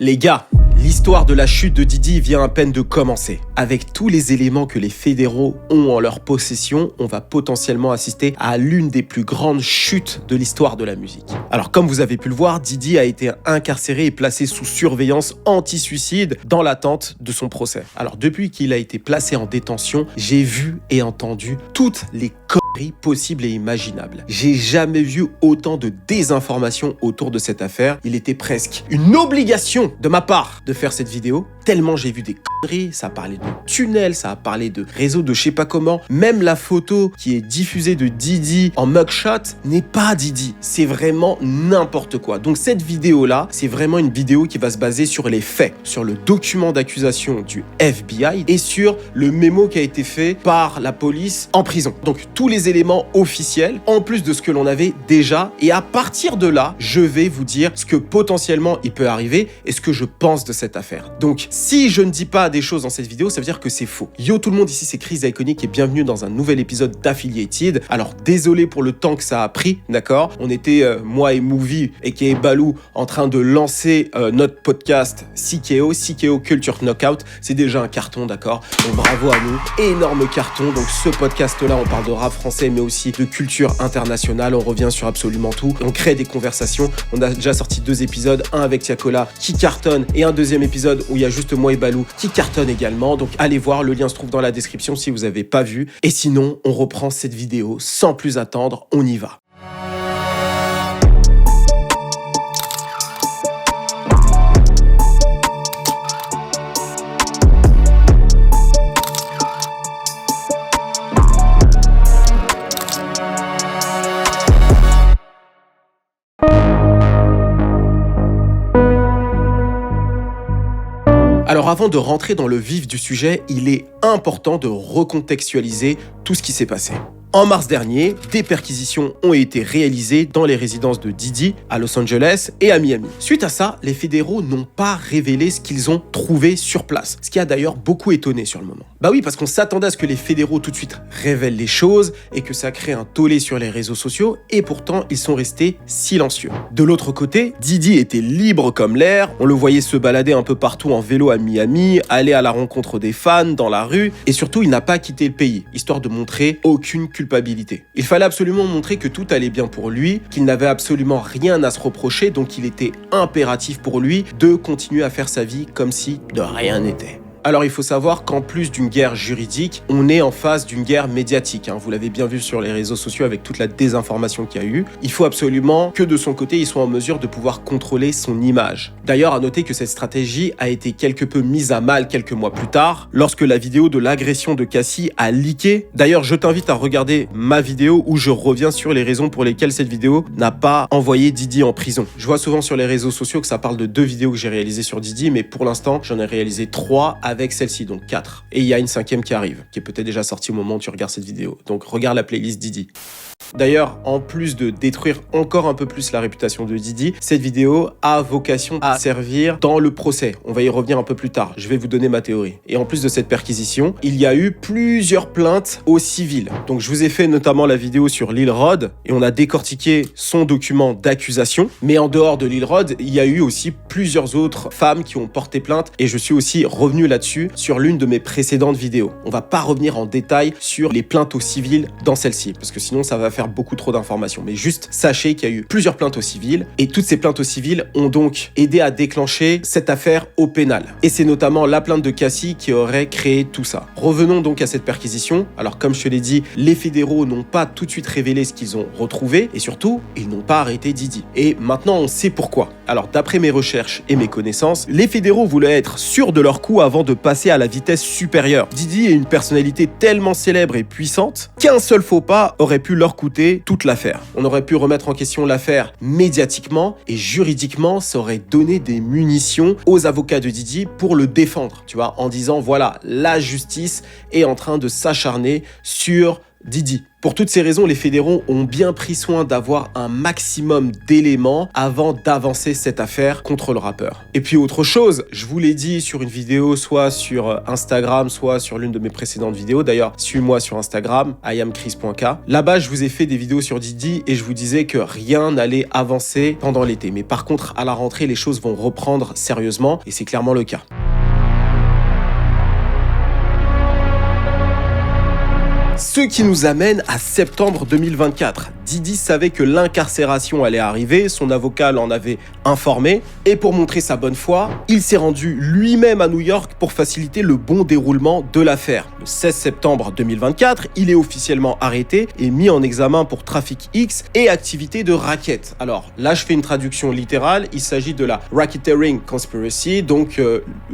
Les gars, l'histoire de la chute de Didi vient à peine de commencer. Avec tous les éléments que les fédéraux ont en leur possession, on va potentiellement assister à l'une des plus grandes chutes de l'histoire de la musique. Alors comme vous avez pu le voir, Didi a été incarcéré et placé sous surveillance anti-suicide dans l'attente de son procès. Alors depuis qu'il a été placé en détention, j'ai vu et entendu toutes les conneries possibles et imaginables. J'ai jamais vu autant de désinformation autour de cette affaire. Il était presque une obligation de ma part de faire cette vidéo, tellement j'ai vu des conneries. Ça a parlé de tunnels, ça a parlé de réseaux de je sais pas comment. Même la photo qui est diffusée de Didi en mugshot n'est pas Didi. C'est vraiment n'importe quoi. Donc cette vidéo-là, c'est vraiment une vidéo qui va se baser sur les faits, sur le document d'accusation du FBI et sur le mémo qui a été fait par la police en prison. Donc tous les éléments officiels, en plus de ce que l'on avait déjà. Et à partir de là, je vais vous dire ce que potentiellement il peut arriver et ce que je pense de cette affaire. Donc si je ne dis pas des choses dans cette vidéo, ça veut dire que c'est faux. Yo tout le monde, ici c'est Chris Iconic et bienvenue dans un nouvel épisode d'Affiliated. Alors désolé pour le temps que ça a pris, d'accord? On était, moi et Movie aka Balou, en train de lancer notre podcast CKO Culture Knockout. C'est déjà un carton, d'accord? Donc bravo à nous, énorme carton. Donc ce podcast-là, on parle de rap français mais aussi de culture internationale. On revient sur absolument tout. On crée des conversations. On a déjà sorti 2 épisodes, un avec Tiakola qui cartonne et un deuxième épisode où il y a juste moi et Balou qui cartonne également. Donc allez voir, le lien se trouve dans la description si vous n'avez pas vu. Et sinon, on reprend cette vidéo sans plus attendre, on y va. Alors avant de rentrer dans le vif du sujet, il est important de recontextualiser tout ce qui s'est passé. En mars dernier, des perquisitions ont été réalisées dans les résidences de Didi à Los Angeles et à Miami. Suite à ça, les fédéraux n'ont pas révélé ce qu'ils ont trouvé sur place, ce qui a d'ailleurs beaucoup étonné sur le moment. Bah oui, parce qu'on s'attendait à ce que les fédéraux tout de suite révèlent les choses et que ça crée un tollé sur les réseaux sociaux et pourtant ils sont restés silencieux. De l'autre côté, Didi était libre comme l'air, on le voyait se balader un peu partout en vélo à Miami, aller à la rencontre des fans dans la rue et surtout il n'a pas quitté le pays, histoire de montrer aucune culpabilité. Il fallait absolument montrer que tout allait bien pour lui, qu'il n'avait absolument rien à se reprocher, donc il était impératif pour lui de continuer à faire sa vie comme si de rien n'était. Alors il faut savoir qu'en plus d'une guerre juridique, on est en face d'une guerre médiatique. Vous l'avez bien vu sur les réseaux sociaux avec toute la désinformation qu'il y a eu. Il faut absolument que de son côté, il soit en mesure de pouvoir contrôler son image. D'ailleurs, à noter que cette stratégie a été quelque peu mise à mal quelques mois plus tard, lorsque la vidéo de l'agression de Cassie a leaké. D'ailleurs, je t'invite à regarder ma vidéo où je reviens sur les raisons pour lesquelles cette vidéo n'a pas envoyé Didi en prison. Je vois souvent sur les réseaux sociaux que ça parle de 2 vidéos que j'ai réalisées sur Didi, mais pour l'instant, j'en ai réalisé 3 avec celle-ci, donc 4. Et il y a une 5e qui arrive, qui est peut-être déjà sortie au moment où tu regardes cette vidéo. Donc regarde la playlist Didi. D'ailleurs, en plus de détruire encore un peu plus la réputation de Didi, cette vidéo a vocation à servir dans le procès. On va y revenir un peu plus tard, je vais vous donner ma théorie. Et en plus de cette perquisition, il y a eu plusieurs plaintes aux civils. Donc je vous ai fait notamment la vidéo sur Lil Rod et on a décortiqué son document d'accusation. Mais en dehors de Lil Rod, il y a eu aussi plusieurs autres femmes qui ont porté plainte et je suis aussi revenu là-dessus sur l'une de mes précédentes vidéos. On va pas revenir en détail sur les plaintes aux civils dans celle-ci parce que sinon ça va faire beaucoup trop d'informations, mais juste sachez qu'il y a eu plusieurs plaintes aux civils et toutes ces plaintes aux civils ont donc aidé à déclencher cette affaire au pénal. Et c'est notamment la plainte de Cassie qui aurait créé tout ça. Revenons donc à cette perquisition. Alors comme je te l'ai dit, les fédéraux n'ont pas tout de suite révélé ce qu'ils ont retrouvé et surtout, ils n'ont pas arrêté Didi. Et maintenant, on sait pourquoi. Alors d'après mes recherches et mes connaissances, les fédéraux voulaient être sûrs de leur coup avant de passer à la vitesse supérieure. Didi est une personnalité tellement célèbre et puissante qu'un seul faux pas aurait pu leur coûter toute l'affaire. On aurait pu remettre en question l'affaire médiatiquement et juridiquement, ça aurait donné des munitions aux avocats de Didi pour le défendre, tu vois, en disant voilà, la justice est en train de s'acharner sur Diddy. Pour toutes ces raisons, les fédéraux ont bien pris soin d'avoir un maximum d'éléments avant d'avancer cette affaire contre le rappeur. Et puis autre chose, je vous l'ai dit sur une vidéo, soit sur Instagram, soit sur l'une de mes précédentes vidéos. D'ailleurs, suis-moi sur Instagram, iamchris.k. Là-bas, je vous ai fait des vidéos sur Diddy et je vous disais que rien n'allait avancer pendant l'été. Mais par contre, à la rentrée, les choses vont reprendre sérieusement et c'est clairement le cas. Ce qui nous amène à septembre 2024. Diddy savait que l'incarcération allait arriver, son avocat l'en avait informé, et pour montrer sa bonne foi, il s'est rendu lui-même à New York pour faciliter le bon déroulement de l'affaire. Le 16 septembre 2024, il est officiellement arrêté et mis en examen pour trafic X et activité de racket. Alors là, je fais une traduction littérale, il s'agit de la Racketeering Conspiracy, donc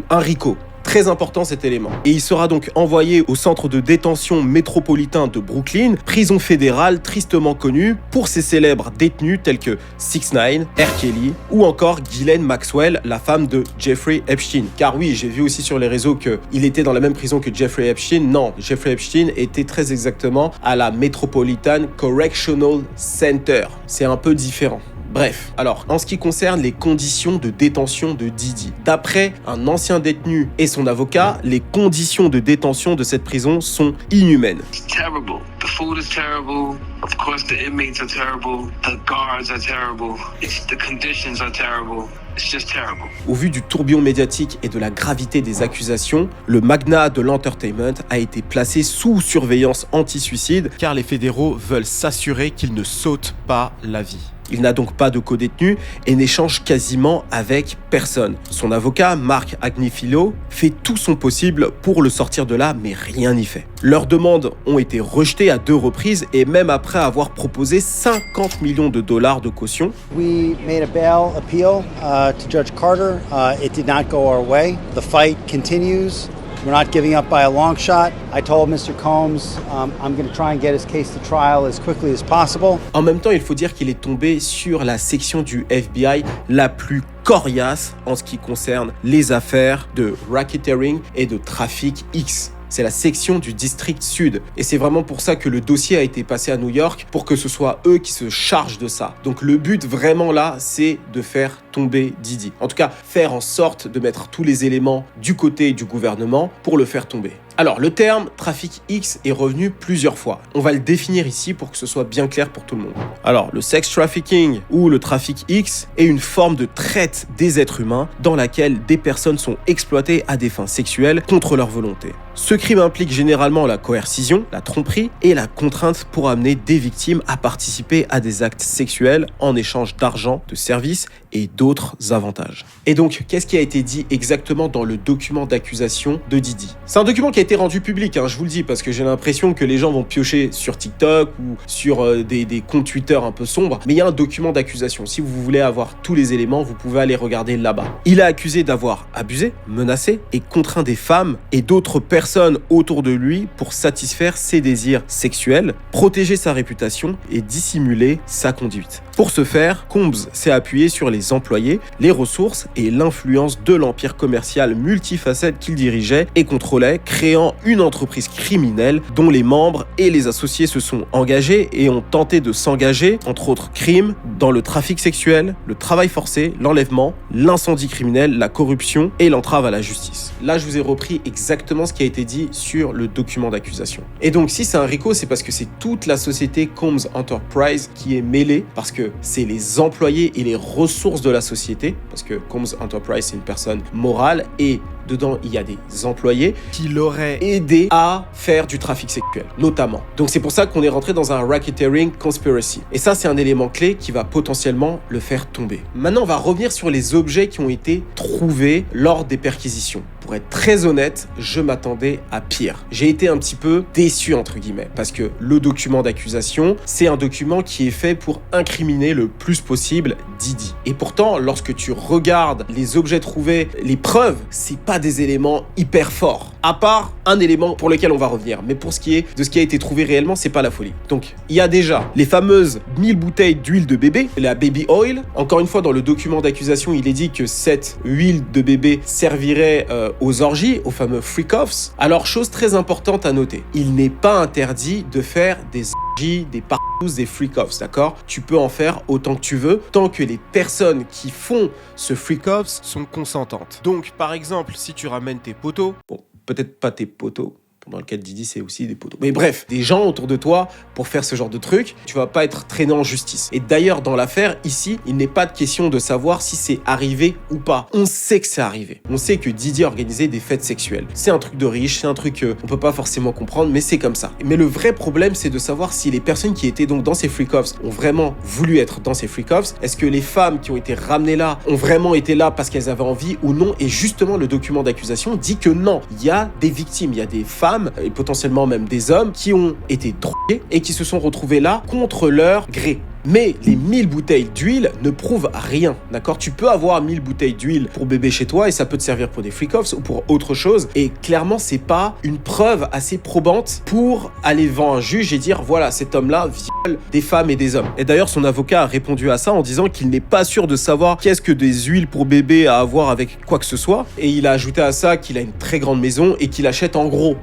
un RICO. Très important cet élément. Et il sera donc envoyé au centre de détention métropolitain de Brooklyn, prison fédérale tristement connue pour ses célèbres détenus tels que 6ix9ine, R. Kelly ou encore Ghislaine Maxwell, la femme de Jeffrey Epstein. Car oui, j'ai vu aussi sur les réseaux qu'il était dans la même prison que Jeffrey Epstein. Non, Jeffrey Epstein était très exactement à la Metropolitan Correctional Center. C'est un peu différent. Bref, alors, en ce qui concerne les conditions de détention de Diddy, d'après un ancien détenu et son avocat, les conditions de détention de cette prison sont inhumaines. It's terrible. The food is terrible. Of course, the inmates are terrible. The guards are terrible. The conditions are terrible. It's just terrible. Au vu du tourbillon médiatique et de la gravité des accusations, le magnat de l'entertainment a été placé sous surveillance anti-suicide car les fédéraux veulent s'assurer qu'il ne saute pas la vie. Il n'a donc pas de co-détenu et n'échange quasiment avec personne. Son avocat, Mark Agnifilo, fait tout son possible pour le sortir de là, mais rien n'y fait. Leurs demandes ont été rejetées à 2 reprises et même après avoir proposé 50 millions de dollars de caution. We made a bail appeal to Judge Carter. It did not go our way. The fight continues. We're not giving up by a long shot. I told Mr. Combs I'm going to try and get his case to trial as quickly as possible. En même temps, il faut dire qu'il est tombé sur la section du FBI la plus coriace en ce qui concerne les affaires de racketeering et de trafic X. C'est la section du district sud. Et c'est vraiment pour ça que le dossier a été passé à New York, pour que ce soit eux qui se chargent de ça. Donc le but vraiment là, c'est de faire tomber Diddy. En tout cas, faire en sorte de mettre tous les éléments du côté du gouvernement pour le faire tomber. Alors, le terme trafic X est revenu plusieurs fois. On va le définir ici pour que ce soit bien clair pour tout le monde. Alors, le sex trafficking ou le trafic X est une forme de traite des êtres humains dans laquelle des personnes sont exploitées à des fins sexuelles contre leur volonté. Ce crime implique généralement la coercition, la tromperie et la contrainte pour amener des victimes à participer à des actes sexuels en échange d'argent, de services et d'autres avantages. Et donc, qu'est-ce qui a été dit exactement dans le document d'accusation de Diddy? C'est un document qui a été rendu public, je vous le dis, parce que j'ai l'impression que les gens vont piocher sur TikTok ou sur des comptes Twitter un peu sombres, mais il y a un document d'accusation. Si vous voulez avoir tous les éléments, vous pouvez aller regarder là-bas. Il est accusé d'avoir abusé, menacé et contraint des femmes et d'autres personnes autour de lui pour satisfaire ses désirs sexuels, protéger sa réputation et dissimuler sa conduite. Pour ce faire, Combs s'est appuyé sur les employés, les ressources et l'influence de l'empire commercial multifacette qu'il dirigeait et contrôlait, créant une entreprise criminelle dont les membres et les associés se sont engagés et ont tenté de s'engager, entre autres crimes, dans le trafic sexuel, le travail forcé, l'enlèvement, l'incendie criminel, la corruption et l'entrave à la justice. Là, je vous ai repris exactement ce qui a été dit sur le document d'accusation. Et donc, si c'est un RICO, c'est parce que c'est toute la société Combs Enterprise qui est mêlée, parce que c'est les employés et les ressources de la société, parce que Combs Enterprise, c'est une personne morale et dedans, il y a des employés qui l'auraient aidé à faire du trafic sexuel, notamment. Donc c'est pour ça qu'on est rentré dans un racketeering conspiracy. Et ça, c'est un élément clé qui va potentiellement le faire tomber. Maintenant, on va revenir sur les objets qui ont été trouvés lors des perquisitions. Pour être très honnête, je m'attendais à pire. J'ai été un petit peu déçu, entre guillemets, parce que le document d'accusation, c'est un document qui est fait pour incriminer le plus possible Diddy. Et pourtant, lorsque tu regardes les objets trouvés, les preuves, c'est pas pas des éléments hyper forts. À part un élément pour lequel on va revenir. Mais pour ce qui est de ce qui a été trouvé réellement, c'est pas la folie. Donc, il y a déjà les fameuses 1000 bouteilles d'huile de bébé, la baby oil. Encore une fois, dans le document d'accusation, il est dit que cette huile de bébé servirait aux orgies, aux fameux freak-offs. Alors, chose très importante à noter, il n'est pas interdit de faire des orgies, des partous, des freak-offs, d'accord? Tu peux en faire autant que tu veux, tant que les personnes qui font ce freak-offs sont consentantes. Donc, par exemple, si tu ramènes tes potos, bon, peut-être pas tes potos, dans le cas de Didi, c'est aussi des poteaux. Mais bref, des gens autour de toi pour faire ce genre de truc, tu vas pas être traîné en justice. Et d'ailleurs, dans l'affaire, ici, il n'est pas de question de savoir si c'est arrivé ou pas. On sait que c'est arrivé. On sait que Didi a organisé des fêtes sexuelles. C'est un truc de riche, c'est un truc on peut pas forcément comprendre, mais c'est comme ça. Mais le vrai problème, c'est de savoir si les personnes qui étaient donc dans ces freak-offs ont vraiment voulu être dans ces freak-offs. Est-ce que les femmes qui ont été ramenées là ont vraiment été là parce qu'elles avaient envie ou non? Et justement, le document d'accusation dit que non. Il y a des victimes, il y a des femmes et potentiellement même des hommes qui ont été drogués et qui se sont retrouvés là contre leur gré. Mais les 1000 bouteilles d'huile ne prouvent rien, d'accord? Tu peux avoir 1000 bouteilles d'huile pour bébé chez toi et ça peut te servir pour des freak-offs ou pour autre chose. Et clairement, c'est pas une preuve assez probante pour aller devant un juge et dire voilà, cet homme-là viole des femmes et des hommes. Et d'ailleurs, son avocat a répondu à ça en disant qu'il n'est pas sûr de savoir qu'est-ce que des huiles pour bébé à avoir avec quoi que ce soit. Et il a ajouté à ça qu'il a une très grande maison et qu'il achète en gros.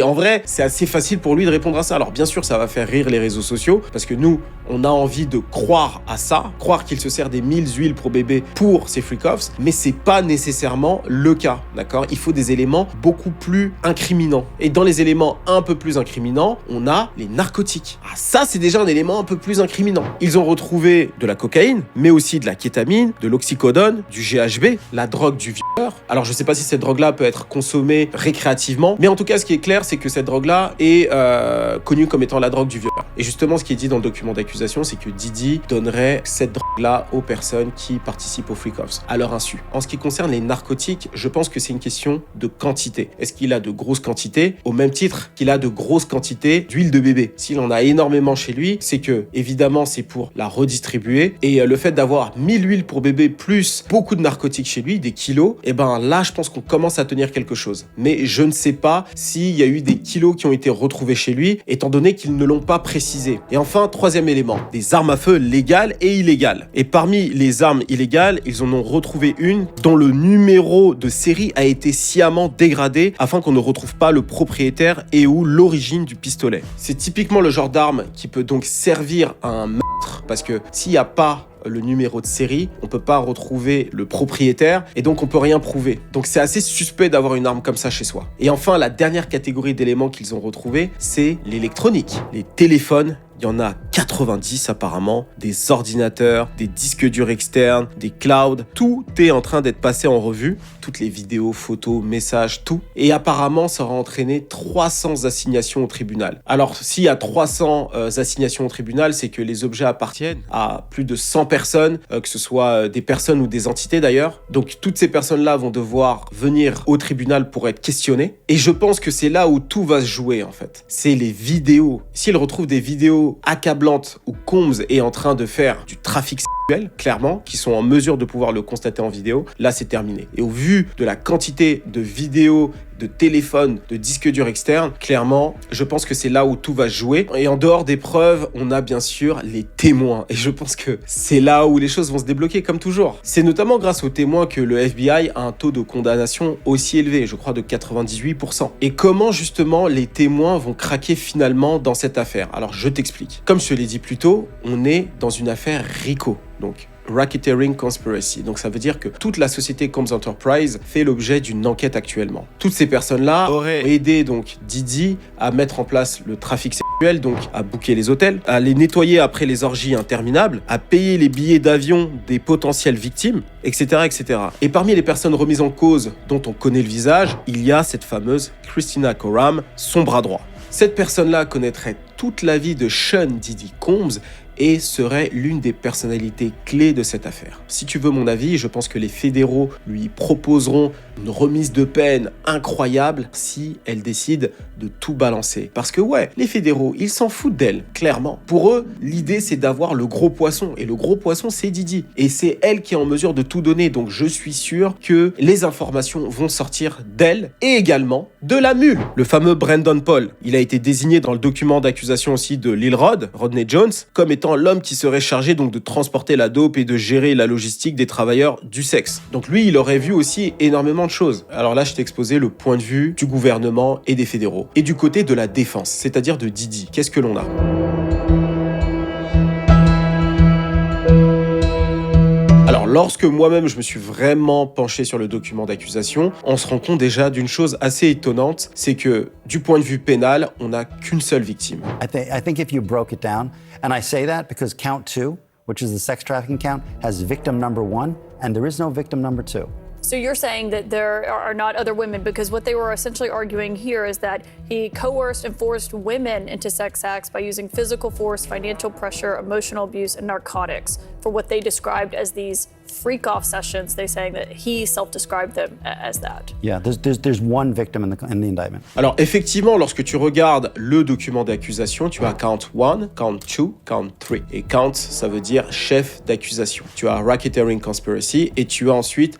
En vrai, c'est assez facile pour lui de répondre à ça. Alors bien sûr, ça va faire rire les réseaux sociaux parce que nous, on a envie de croire à ça, croire qu'il se sert des 1000 huiles pour bébé pour ses freak-offs, mais c'est pas nécessairement le cas, d'accord? Il faut des éléments beaucoup plus incriminants. Et dans les éléments un peu plus incriminants, on a les narcotiques. Ah, ça, c'est déjà un élément un peu plus incriminant. Ils ont retrouvé de la cocaïne, mais aussi de la kétamine, de l'oxycodone, du GHB, la drogue du violeur. Alors je sais pas si cette drogue-là peut être consommée récréativement, mais en tout cas, ce qui est clair, c'est que cette drogue-là est connue comme étant la drogue du violeur. Et justement, ce qui est dit dans le document d'accusation, c'est que Didi donnerait cette drogue-là aux personnes qui participent aux freak-offs, à leur insu. En ce qui concerne les narcotiques, je pense que c'est une question de quantité. Est-ce qu'il a de grosses quantités? Au même titre qu'il a de grosses quantités d'huile de bébé. S'il en a énormément chez lui, c'est que, évidemment, c'est pour la redistribuer. Et le fait d'avoir 1000 huiles pour bébé plus beaucoup de narcotiques chez lui, des kilos, et ben là, je pense qu'on commence à tenir quelque chose. Mais je ne sais pas s'il y a eu des kilos qui ont été retrouvés chez lui, étant donné qu'ils ne l'ont pas précisé. Et enfin, troisième élément, des armes à feu légales et illégales. Et parmi les armes illégales, ils en ont retrouvé une dont le numéro de série a été sciemment dégradé afin qu'on ne retrouve pas le propriétaire et ou l'origine du pistolet. C'est typiquement le genre d'arme qui peut donc servir à un meurtre, parce que s'il n'y a pas le numéro de série, on peut pas retrouver le propriétaire et donc on peut rien prouver. Donc c'est assez suspect d'avoir une arme comme ça chez soi. Et enfin, la dernière catégorie d'éléments qu'ils ont retrouvé, c'est l'électronique, les téléphones. Il y en a 90 apparemment, des ordinateurs, des disques durs externes, des clouds. Tout est en train d'être passé en revue. Toutes les vidéos, photos, messages, tout. Et apparemment, ça aura entraîné 300 assignations au tribunal. Alors, s'il y a 300 assignations au tribunal, c'est que les objets appartiennent à plus de 100 personnes, que ce soit des personnes ou des entités d'ailleurs. Donc, toutes ces personnes-là vont devoir venir au tribunal pour être questionnées. Et je pense que c'est là où tout va se jouer, en fait. C'est les vidéos. S'ils retrouvent des vidéos accablantes où Combs est en train de faire du trafic sexuel, clairement, qui sont en mesure de pouvoir le constater en vidéo, là c'est terminé. Et au vu de la quantité de vidéos, de téléphones, de disques durs externes, clairement, je pense que c'est là où tout va se jouer. Et en dehors des preuves, on a bien sûr les témoins. Et je pense que c'est là où les choses vont se débloquer, comme toujours. C'est notamment grâce aux témoins que le FBI a un taux de condamnation aussi élevé, je crois de 98%. Et comment justement les témoins vont craquer finalement dans cette affaire? Alors je t'explique. Comme je te l'ai dit plus tôt, on est dans une affaire RICO. Donc, Racketeering Conspiracy. Donc ça veut dire que toute la société Combs Enterprise fait l'objet d'une enquête actuellement. Toutes ces personnes-là auraient aidé donc Didi à mettre en place le trafic sexuel, donc à booker les hôtels, à les nettoyer après les orgies interminables, à payer les billets d'avion des potentielles victimes, etc., etc. Et parmi les personnes remises en cause dont on connaît le visage, il y a cette fameuse Christina Coram, son bras droit. Cette personne-là connaîtrait toute la vie de Sean Diddy Combs et serait l'une des personnalités clés de cette affaire. Si tu veux mon avis, je pense que les fédéraux lui proposeront une remise de peine incroyable si elle décide de tout balancer. Parce que ouais, les fédéraux, ils s'en foutent d'elle, clairement. Pour eux, l'idée c'est d'avoir le gros poisson, et le gros poisson c'est Didi. Et c'est elle qui est en mesure de tout donner, donc je suis sûr que les informations vont sortir d'elle, et également de la mule. Le fameux Brandon Paul, il a été désigné dans le document d'accusation aussi de Lil Rod, Rodney Jones, comme étant l'homme qui serait chargé donc de transporter la dope et de gérer la logistique des travailleurs du sexe. Donc lui, il aurait vu aussi énormément de choses. Alors là, je t'ai exposé le point de vue du gouvernement et des fédéraux. Et du côté de la défense, c'est-à-dire de Didi, qu'est-ce que l'on a ? Alors, lorsque moi-même je me suis vraiment penché sur le document d'accusation, on se rend compte déjà d'une chose assez étonnante, c'est que du point de vue pénal, on n'a qu'une seule victime. I think if you broke it down, and I say that because count 2, which is the sex trafficking count, has victim number 1, and there is no victim number 2. So you're saying that there are not other women, because what they were essentially arguing here is that he coerced and forced women into sex acts by using physical force, financial pressure, emotional abuse, and narcotics for what they described as these freak-off sessions. They're saying that he self-described them as that. Yeah, there's one victim in the indictment. Alors effectivement, lorsque tu regardes le document d'accusation, tu as count 1, count 2, count 3. Et count, ça veut dire chef d'accusation. Tu as racketeering conspiracy et tu as ensuite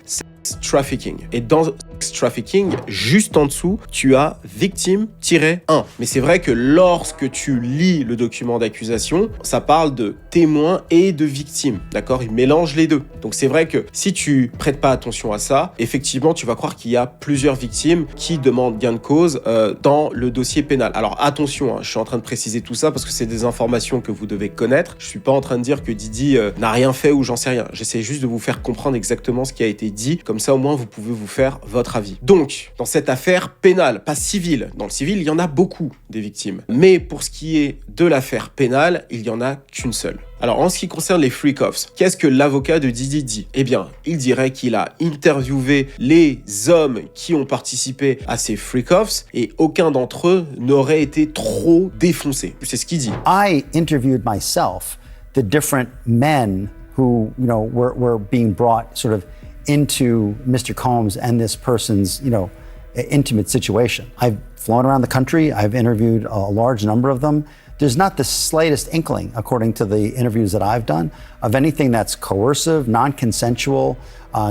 trafficking. Et dans trafficking, juste en dessous, tu as victime-1. Mais c'est vrai que lorsque tu lis le document d'accusation, ça parle de témoins et de victimes. D'accord ? Il mélange les deux. Donc c'est vrai que si tu prêtes pas attention à ça, effectivement, tu vas croire qu'il y a plusieurs victimes qui demandent gain de cause dans le dossier pénal. Alors attention, je suis en train de préciser tout ça parce que c'est des informations que vous devez connaître. Je suis pas en train de dire que Didi n'a rien fait ou j'en sais rien. J'essaie juste de vous faire comprendre exactement ce qui a été dit. Comme ça, au moins, vous pouvez vous faire votre avis. Donc, dans cette affaire pénale, pas civile, dans le civil, il y en a beaucoup des victimes. Mais pour ce qui est de l'affaire pénale, il y en a qu'une seule. Alors, en ce qui concerne les freak-offs, qu'est-ce que l'avocat de Didi dit ? Eh bien, il dirait qu'il a interviewé les hommes qui ont participé à ces freak-offs et aucun d'entre eux n'aurait été trop défoncé. C'est ce qu'il dit. I interviewed myself the different men who, were being brought sort of into Mr. Combs and this person's, intimate situation. I've flown around the country. I've interviewed a large number of them. There's not the slightest inkling, according to the interviews that I've done, of anything that's coercive, non-consensual.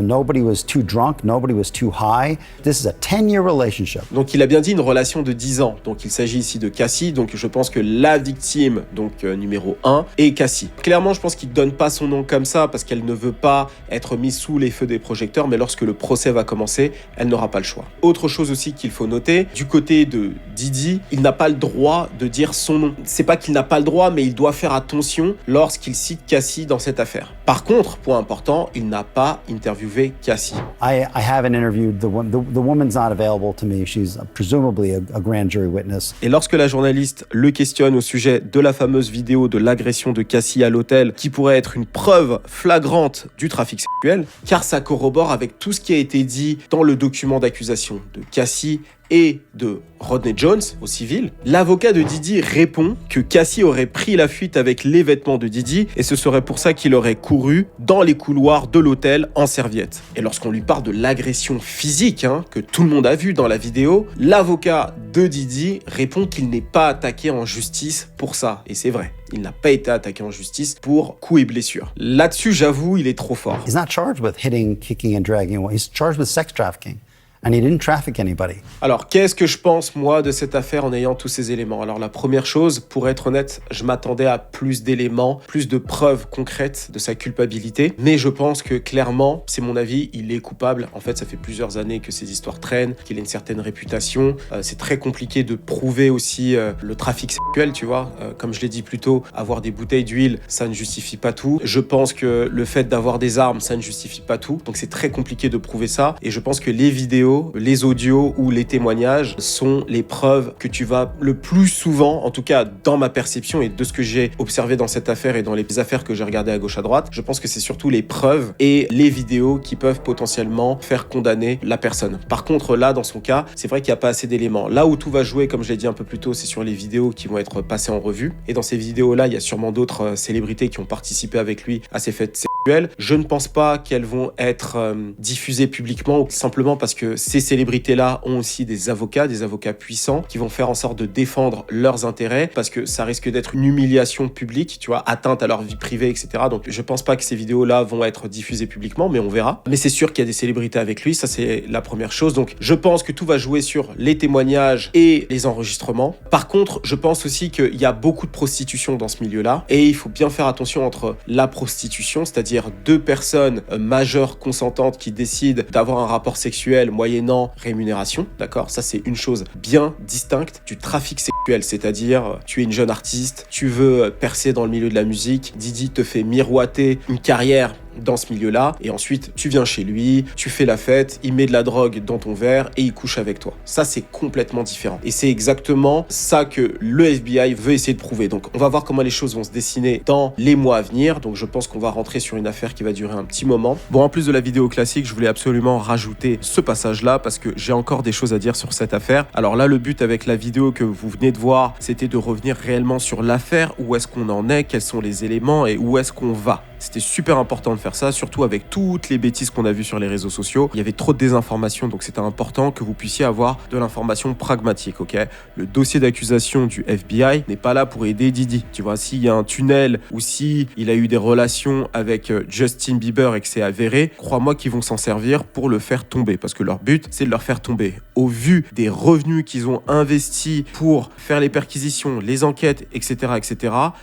Nobody was too drunk, nobody was too high. This is a 10-year relationship. Donc il a bien dit une relation de 10 ans. Donc il s'agit ici de Cassie. Donc je pense que la victime, donc numéro 1, est Cassie. Clairement, je pense qu'il ne donne pas son nom comme ça parce qu'elle ne veut pas être mise sous les feux des projecteurs, mais lorsque le procès va commencer, elle n'aura pas le choix. Autre chose aussi qu'il faut noter, du côté de Didi, il n'a pas le droit de dire son nom. C'est pas qu'il n'a pas le droit, mais il doit faire attention lorsqu'il cite Cassie dans cette affaire. Par contre, point important, il n'a pas interviewé Cassie. I haven't interviewed the woman's not available to me. She's presumably a grand jury witness. Et lorsque la journaliste le questionne au sujet de la fameuse vidéo de l'agression de Cassie à l'hôtel, qui pourrait être une preuve flagrante du trafic sexuel, car ça corrobore avec tout ce qui a été dit dans le document d'accusation de Cassie et de Rodney Jones au civil, l'avocat de Didi répond que Cassie aurait pris la fuite avec les vêtements de Didi et ce serait pour ça qu'il aurait couru dans les couloirs de l'hôtel en serviette. Et lorsqu'on lui parle de l'agression physique que tout le monde a vu dans la vidéo, l'avocat de Didi répond qu'il n'est pas attaqué en justice pour ça. Et c'est vrai, il n'a pas été attaqué en justice pour coups et blessures. Là-dessus, j'avoue, il est trop fort. He's not charged with hitting, kicking and dragging. He's charged with sex trafficking. And he didn't traffic anybody. Alors, qu'est-ce que je pense, moi, de cette affaire en ayant tous ces éléments ? Alors, la première chose, pour être honnête, je m'attendais à plus d'éléments, plus de preuves concrètes de sa culpabilité. Mais je pense que, clairement, c'est mon avis, il est coupable. En fait, ça fait plusieurs années que ces histoires traînent, qu'il a une certaine réputation. C'est très compliqué de prouver aussi le trafic sexuel, tu vois. Comme je l'ai dit plus tôt, avoir des bouteilles d'huile, ça ne justifie pas tout. Je pense que le fait d'avoir des armes, ça ne justifie pas tout. Donc, c'est très compliqué de prouver ça. Et je pense que les vidéos vidéos, les audios ou les témoignages sont les preuves que tu vas le plus souvent, en tout cas dans ma perception et de ce que j'ai observé dans cette affaire et dans les affaires que j'ai regardées à gauche à droite, je pense que c'est surtout les preuves et les vidéos qui peuvent potentiellement faire condamner la personne. Par contre, là, dans son cas, c'est vrai qu'il n'y a pas assez d'éléments. Là où tout va jouer, comme je l'ai dit un peu plus tôt, c'est sur les vidéos qui vont être passées en revue. Et dans ces vidéos-là, il y a sûrement d'autres célébrités qui ont participé avec lui à ces faits sexuels. Je ne pense pas qu'elles vont être diffusées publiquement, simplement parce que ces célébrités-là ont aussi des avocats puissants, qui vont faire en sorte de défendre leurs intérêts, parce que ça risque d'être une humiliation publique, tu vois, atteinte à leur vie privée, etc. Donc je pense pas que ces vidéos-là vont être diffusées publiquement, mais on verra. Mais c'est sûr qu'il y a des célébrités avec lui, ça c'est la première chose. Donc je pense que tout va jouer sur les témoignages et les enregistrements. Par contre, je pense aussi qu'il y a beaucoup de prostitution dans ce milieu-là, et il faut bien faire attention entre la prostitution, c'est-à-dire deux personnes majeures consentantes qui décident d'avoir un rapport sexuel moyennant rémunération, d'accord? Ça c'est une chose bien distincte du trafic sexuel, c'est-à-dire tu es une jeune artiste, tu veux percer dans le milieu de la musique, Didi te fait miroiter une carrière dans ce milieu-là, et ensuite tu viens chez lui, tu fais la fête, il met de la drogue dans ton verre et il couche avec toi. Ça c'est complètement différent, et c'est exactement ça que le FBI veut essayer de prouver. Donc on va voir comment les choses vont se dessiner dans les mois à venir. Donc je pense qu'on va rentrer sur une affaire qui va durer un petit moment. Bon, en plus de la vidéo classique, je voulais absolument rajouter ce passage-là parce que j'ai encore des choses à dire sur cette affaire. Alors là, le but avec la vidéo que vous venez de voir, c'était de revenir réellement sur l'affaire, où est-ce qu'on en est, quels sont les éléments et où est-ce qu'on va. C'était super important de faire ça, surtout avec toutes les bêtises qu'on a vues sur les réseaux sociaux. Il y avait trop de désinformation, donc c'était important que vous puissiez avoir de l'information pragmatique, ok? Le dossier d'accusation du FBI n'est pas là pour aider Didi. Tu vois, s'il y a un tunnel ou si il a eu des relations avec Justin Bieber et que c'est avéré, crois-moi qu'ils vont s'en servir pour le faire tomber, parce que leur but, c'est de leur faire tomber. Au vu des revenus qu'ils ont investis pour faire les perquisitions, les enquêtes, etc.,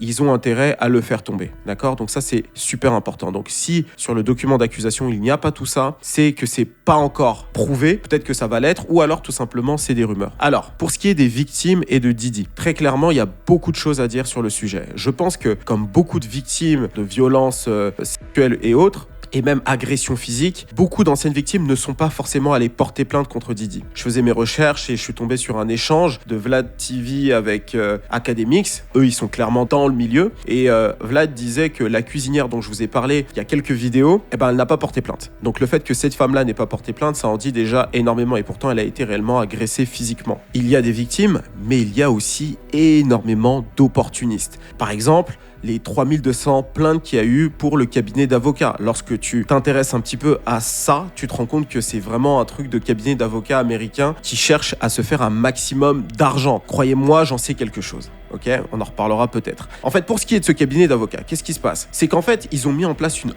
ils ont intérêt à le faire tomber, d'accord? Donc ça, c'est super important. Donc si sur le document d'accusation il n'y a pas tout ça, c'est que c'est pas encore prouvé, peut-être que ça va l'être, ou alors tout simplement c'est des rumeurs. Alors, pour ce qui est des victimes et de Didi, très clairement il y a beaucoup de choses à dire sur le sujet. Je pense que comme beaucoup de victimes de violences sexuelles et autres, et même agression physique, beaucoup d'anciennes victimes ne sont pas forcément allées porter plainte contre Didi. Je faisais mes recherches et je suis tombé sur un échange de Vlad TV avec Academics. Eux, ils sont clairement dans le milieu. Et Vlad disait que la cuisinière dont je vous ai parlé il y a quelques vidéos, elle n'a pas porté plainte. Donc le fait que cette femme-là n'ait pas porté plainte, ça en dit déjà énormément. Et pourtant, elle a été réellement agressée physiquement. Il y a des victimes, mais il y a aussi énormément d'opportunistes. Par exemple, les 3200 plaintes qu'il y a eu pour le cabinet d'avocats. Lorsque tu t'intéresses un petit peu à ça, tu te rends compte que c'est vraiment un truc de cabinet d'avocats américain qui cherche à se faire un maximum d'argent. Croyez-moi, j'en sais quelque chose. Ok, on en reparlera peut-être. En fait, pour ce qui est de ce cabinet d'avocats, qu'est-ce qui se passe? C'est qu'en fait, ils ont mis en place une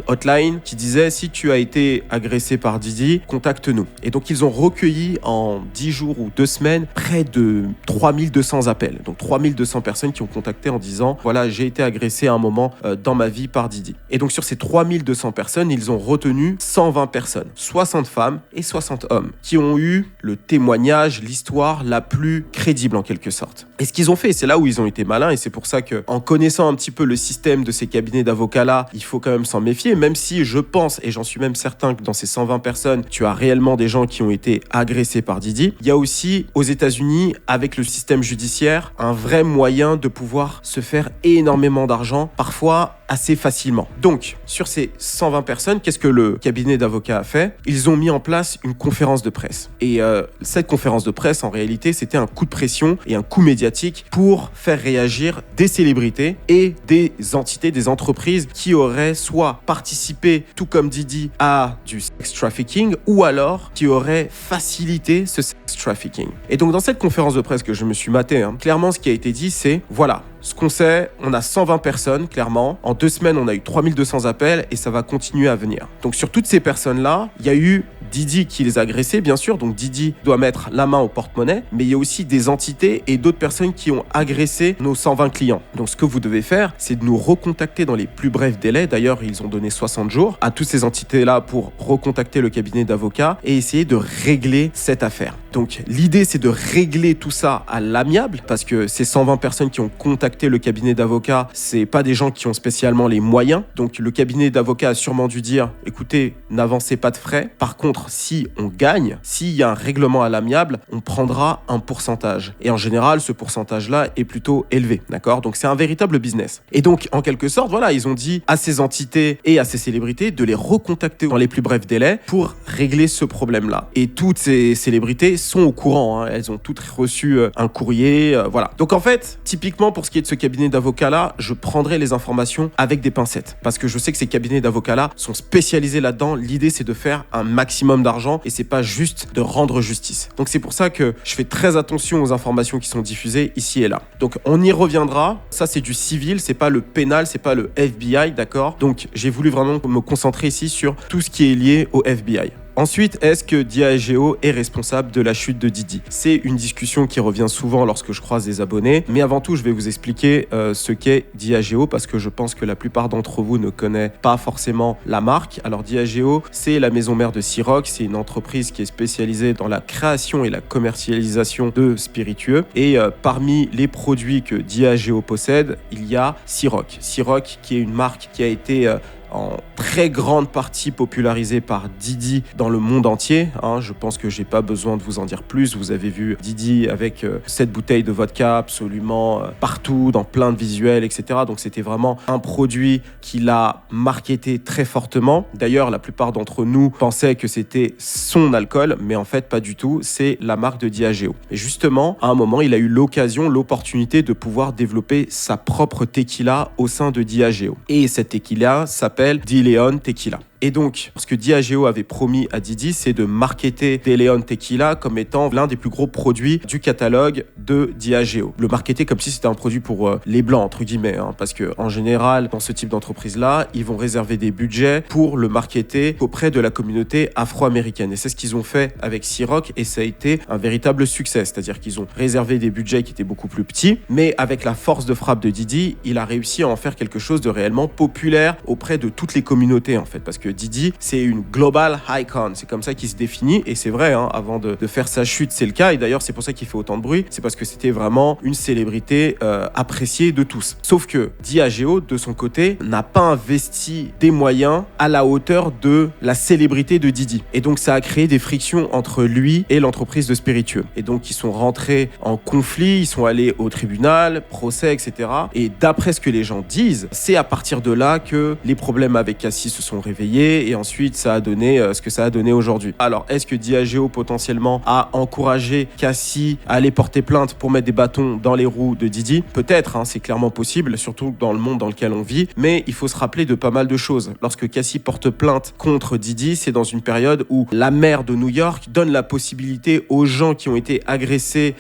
hotline qui disait si tu as été agressé par Didi, contacte-nous. Et donc, ils ont recueilli en 10 jours ou 2 semaines près de 3200 appels. Donc, 3200 personnes qui ont contacté en disant voilà, j'ai été agressé à un moment dans ma vie par Didi. Et donc, sur ces 3200 personnes, ils ont retenu 120 personnes, 60 femmes et 60 hommes, qui ont eu le témoignage, l'histoire la plus crédible en quelque sorte. Et ce qu'ils ont fait, c'est là où ils ont été malins, et c'est pour ça que, en connaissant un petit peu le système de ces cabinets d'avocats-là, il faut quand même s'en méfier, même si je pense, et j'en suis même certain que dans ces 120 personnes, tu as réellement des gens qui ont été agressés par Didi. Il y a aussi, aux États-Unis, avec le système judiciaire, un vrai moyen de pouvoir se faire énormément d'argent, parfois assez facilement. Donc, sur ces 120 personnes, qu'est-ce que le cabinet d'avocats a fait? Ils ont mis en place une conférence de presse. Et cette conférence de presse, en réalité, c'était un coup de pression et un coup médiatique pour faire réagir des célébrités et des entités, des entreprises qui auraient soit participé, tout comme Didi, à du sex trafficking, ou alors qui auraient facilité ce sex trafficking. Et donc, dans cette conférence de presse que je me suis maté, clairement, ce qui a été dit, c'est voilà, ce qu'on sait, on a 120 personnes, clairement. En 2 semaines, on a eu 3200 appels et ça va continuer à venir. Donc, sur toutes ces personnes-là, il y a eu Didi qui les a agressés, bien sûr. Donc, Didi doit mettre la main au porte-monnaie. Mais il y a aussi des entités et d'autres personnes qui ont agressé nos 120 clients. Donc, ce que vous devez faire, c'est de nous recontacter dans les plus brefs délais. D'ailleurs, ils ont donné 60 jours à toutes ces entités-là pour recontacter le cabinet d'avocats et essayer de régler cette affaire. Donc l'idée, c'est de régler tout ça à l'amiable, parce que ces 120 personnes qui ont contacté le cabinet d'avocats, c'est pas des gens qui ont spécialement les moyens. Donc le cabinet d'avocats a sûrement dû dire, écoutez, n'avancez pas de frais. Par contre, si on gagne, s'il y a un règlement à l'amiable, on prendra un pourcentage. Et en général, ce pourcentage-là est plutôt élevé, d'accord? Donc c'est un véritable business. Et donc, en quelque sorte, voilà, ils ont dit à ces entités et à ces célébrités de les recontacter dans les plus brefs délais pour régler ce problème-là. Et toutes ces célébrités sont au courant, hein. Elles ont toutes reçu un courrier, voilà. Donc en fait, typiquement pour ce qui est de ce cabinet d'avocats-là, je prendrai les informations avec des pincettes, parce que je sais que ces cabinets d'avocats-là sont spécialisés là-dedans. L'idée, c'est de faire un maximum d'argent et c'est pas juste de rendre justice. Donc c'est pour ça que je fais très attention aux informations qui sont diffusées ici et là. Donc on y reviendra. Ça, c'est du civil, c'est pas le pénal, c'est pas le FBI, d'accord? Donc j'ai voulu vraiment me concentrer ici sur tout ce qui est lié au FBI. Ensuite, est-ce que Diageo est responsable de la chute de Didi? C'est une discussion qui revient souvent lorsque je croise des abonnés. Mais avant tout, je vais vous expliquer ce qu'est Diageo, parce que je pense que la plupart d'entre vous ne connaissent pas forcément la marque. Alors Diageo, c'est la maison mère de Ciroc. C'est une entreprise qui est spécialisée dans la création et la commercialisation de spiritueux. Et parmi les produits que Diageo possède, il y a Ciroc. Ciroc, qui est une marque qui a été en très grande partie popularisé par Didi dans le monde entier. Je pense que j'ai pas besoin de vous en dire plus. Vous avez vu Didi avec cette bouteille de vodka absolument partout, dans plein de visuels, etc. Donc c'était vraiment un produit qui l'a marketé très fortement. D'ailleurs, la plupart d'entre nous pensaient que c'était son alcool, mais en fait pas du tout. C'est la marque de Diageo. Et justement, à un moment, il a eu l'opportunité de pouvoir développer sa propre tequila au sein de Diageo. Et cette tequila s'appelle De Leon Tequila. Et donc, ce que Diageo avait promis à Didi, c'est de marketer De Leon Tequila comme étant l'un des plus gros produits du catalogue de Diageo. Le marketer comme si c'était un produit pour les blancs, entre guillemets, parce que en général, dans ce type d'entreprise-là, ils vont réserver des budgets pour le marketer auprès de la communauté afro-américaine. Et c'est ce qu'ils ont fait avec Ciroc, et ça a été un véritable succès. C'est-à-dire qu'ils ont réservé des budgets qui étaient beaucoup plus petits, mais avec la force de frappe de Didi, il a réussi à en faire quelque chose de réellement populaire auprès de toutes les communautés, en fait, parce que Didi, c'est une global icon, c'est comme ça qu'il se définit, et c'est vrai, avant de faire sa chute, c'est le cas, et d'ailleurs c'est pour ça qu'il fait autant de bruit, c'est parce que c'était vraiment une célébrité appréciée de tous. Sauf que Diageo, de son côté, n'a pas investi des moyens à la hauteur de la célébrité de Didi, et donc ça a créé des frictions entre lui et l'entreprise de spiritueux, et donc ils sont rentrés en conflit, ils sont allés au tribunal, procès, etc. Et d'après ce que les gens disent, c'est à partir de là que les problèmes avec Cassis se sont réveillés, et ensuite ça a donné ce que ça a donné aujourd'hui. Alors est-ce que Diageo potentiellement a encouragé Cassis à aller porter plainte pour mettre des bâtons dans les roues de Didi? Peut-être, c'est clairement possible, surtout dans le monde dans lequel on vit, mais il faut se rappeler de pas mal de choses. Lorsque Cassis porte plainte contre Didi, c'est dans une période où la maire de New York donne la possibilité aux gens qui ont été agressés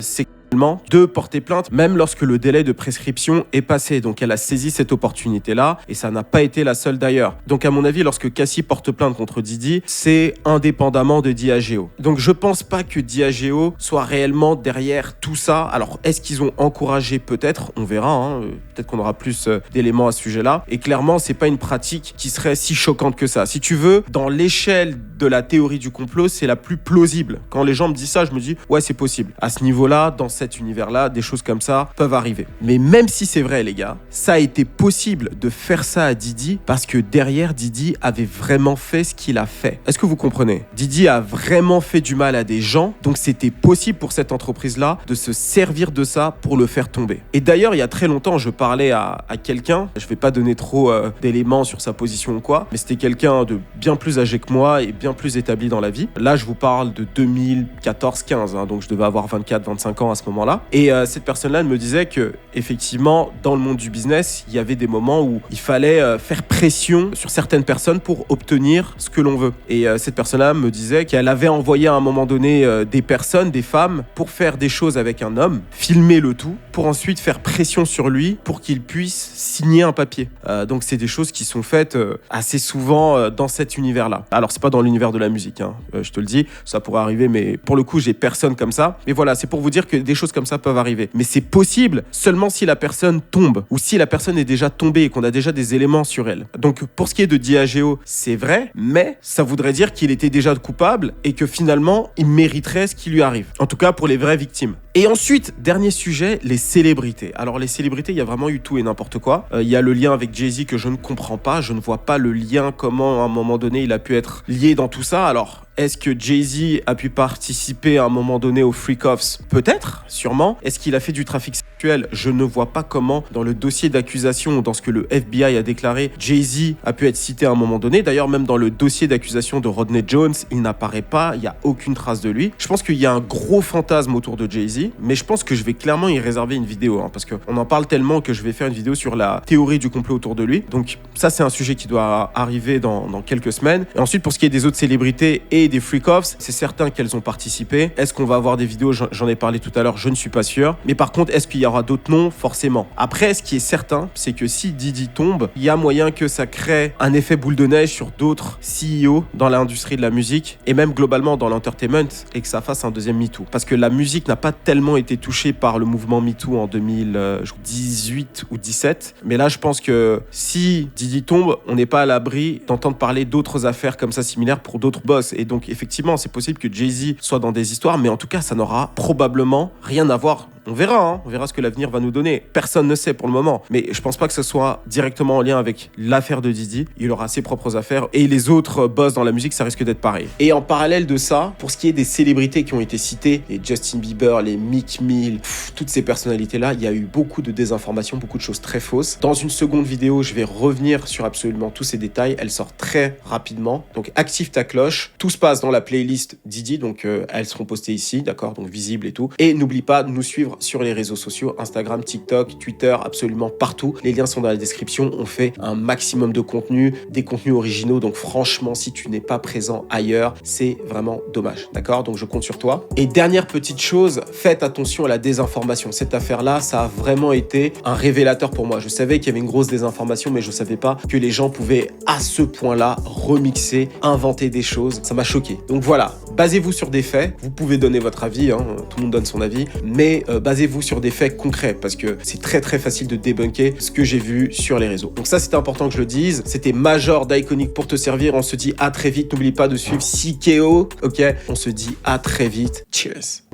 de porter plainte, même lorsque le délai de prescription est passé. Donc elle a saisi cette opportunité-là, et ça n'a pas été la seule d'ailleurs. Donc à mon avis, lorsque Cassis porte plainte contre Didi, c'est indépendamment de Diageo. Donc je pense pas que Diageo soit réellement derrière tout ça. Alors est-ce qu'ils ont encouragé? Peut-être, on verra, peut-être qu'on aura plus d'éléments à ce sujet-là. Et clairement, c'est pas une pratique qui serait si choquante que ça. Si tu veux, dans l'échelle de la théorie du complot, c'est la plus plausible. Quand les gens me disent ça, je me dis, ouais, c'est possible. À ce niveau-là, dans cet univers-là, des choses comme ça peuvent arriver. Mais même si c'est vrai, les gars, ça a été possible de faire ça à Didi parce que derrière, Didi avait vraiment fait ce qu'il a fait. Est-ce que vous comprenez? Didi a vraiment fait du mal à des gens, donc c'était possible pour cette entreprise-là de se servir de ça pour le faire tomber. Et d'ailleurs, il y a très longtemps, je parlais à quelqu'un, je vais pas donner trop d'éléments sur sa position ou quoi, mais c'était quelqu'un de bien plus âgé que moi et bien plus établi dans la vie. Là, je vous parle de 2014-15, donc je devais avoir 24-25 ans à ce moment-là. Et cette personne-là me disait que, effectivement, dans le monde du business, il y avait des moments où il fallait faire pression sur certaines personnes pour obtenir ce que l'on veut. Et cette personne-là me disait qu'elle avait envoyé à un moment donné des personnes, des femmes, pour faire des choses avec un homme, filmer le tout, pour ensuite faire pression sur lui pour qu'il puisse signer un papier. Donc c'est des choses qui sont faites assez souvent dans cet univers-là. Alors c'est pas dans l'univers de la musique, hein, je te le dis, ça pourrait arriver, mais pour le coup j'ai personne comme ça. Mais voilà, c'est pour vous dire que des choses comme ça peuvent arriver. Mais c'est possible seulement si la personne tombe ou si la personne est déjà tombée et qu'on a déjà des éléments sur elle. Donc pour ce qui est de Diageo, c'est vrai, mais ça voudrait dire qu'il était déjà coupable et que finalement il mériterait ce qui lui arrive. En tout cas pour les vraies victimes. Et ensuite, dernier sujet, les célébrités. Alors les célébrités, il y a vraiment eu tout et n'importe quoi. Il y a le lien avec Jay-Z que je ne comprends pas. Je ne vois pas le lien, comment à un moment donné il a pu être lié dans tout ça. Alors, est-ce que Jay-Z a pu participer à un moment donné au Freak-Offs ? Peut-être, sûrement. Est-ce qu'il a fait du trafic sexuel ? Je ne vois pas comment, dans le dossier d'accusation ou dans ce que le FBI a déclaré, Jay-Z a pu être cité à un moment donné. D'ailleurs, même dans le dossier d'accusation de Rodney Jones, il n'apparaît pas, il n'y a aucune trace de lui. Je pense qu'il y a un gros fantasme autour de Jay-Z, mais je pense que je vais clairement y réserver une vidéo, parce qu'on en parle tellement que je vais faire une vidéo sur la théorie du complot autour de lui. Donc ça, c'est un sujet qui doit arriver dans quelques semaines. Et ensuite, pour ce qui est des autres célébrités et des freak-offs, c'est certain qu'elles ont participé. Est-ce qu'on va avoir des vidéos ? J'en ai parlé tout à l'heure, je ne suis pas sûr. Mais par contre, est-ce qu'il y aura d'autres noms ? Forcément. Après, ce qui est certain, c'est que si Diddy tombe, il y a moyen que ça crée un effet boule de neige sur d'autres CEO dans l'industrie de la musique et même globalement dans l'entertainment et que ça fasse un deuxième MeToo. Parce que la musique n'a pas tellement été touchée par le mouvement MeToo en 2018 ou 17. Mais là, je pense que si Diddy tombe, on n'est pas à l'abri d'entendre parler d'autres affaires comme ça similaires pour d'autres boss. Et donc, effectivement, c'est possible que Jay-Z soit dans des histoires, mais en tout cas, ça n'aura probablement rien à voir. On verra ce que l'avenir va nous donner. Personne ne sait pour le moment. Mais je pense pas que ce soit directement en lien avec l'affaire de Diddy. Il aura ses propres affaires. Et les autres boss dans la musique, ça risque d'être pareil. Et en parallèle de ça, pour ce qui est des célébrités qui ont été citées, les Justin Bieber, les Meek Mill, toutes ces personnalités-là, il y a eu beaucoup de désinformations, beaucoup de choses très fausses. Dans une seconde vidéo, je vais revenir sur absolument tous ces détails. Elle sort très rapidement. Donc active ta cloche. Tout se passe dans la playlist Diddy. Donc elles seront postées ici, d'accord ? Donc visibles et tout. Et n'oublie pas de nous suivre sur les réseaux sociaux, Instagram, TikTok, Twitter, absolument partout. Les liens sont dans la description. On fait un maximum de contenu, des contenus originaux. Donc franchement, si tu n'es pas présent ailleurs, c'est vraiment dommage. D'accord ? Donc je compte sur toi. Et dernière petite chose, faites attention à la désinformation. Cette affaire-là, ça a vraiment été un révélateur pour moi. Je savais qu'il y avait une grosse désinformation, mais je savais pas que les gens pouvaient à ce point-là remixer, inventer des choses. Ça m'a choqué. Donc voilà, basez-vous sur des faits. Vous pouvez donner votre avis, tout le monde donne son avis, mais basez-vous sur des faits concrets parce que c'est très très facile de débunker ce que j'ai vu sur les réseaux. Donc ça, c'était important que je le dise. C'était Major d'Iconic pour te servir. On se dit à très vite. N'oublie pas de suivre CKO, ok ? On se dit à très vite. Cheers.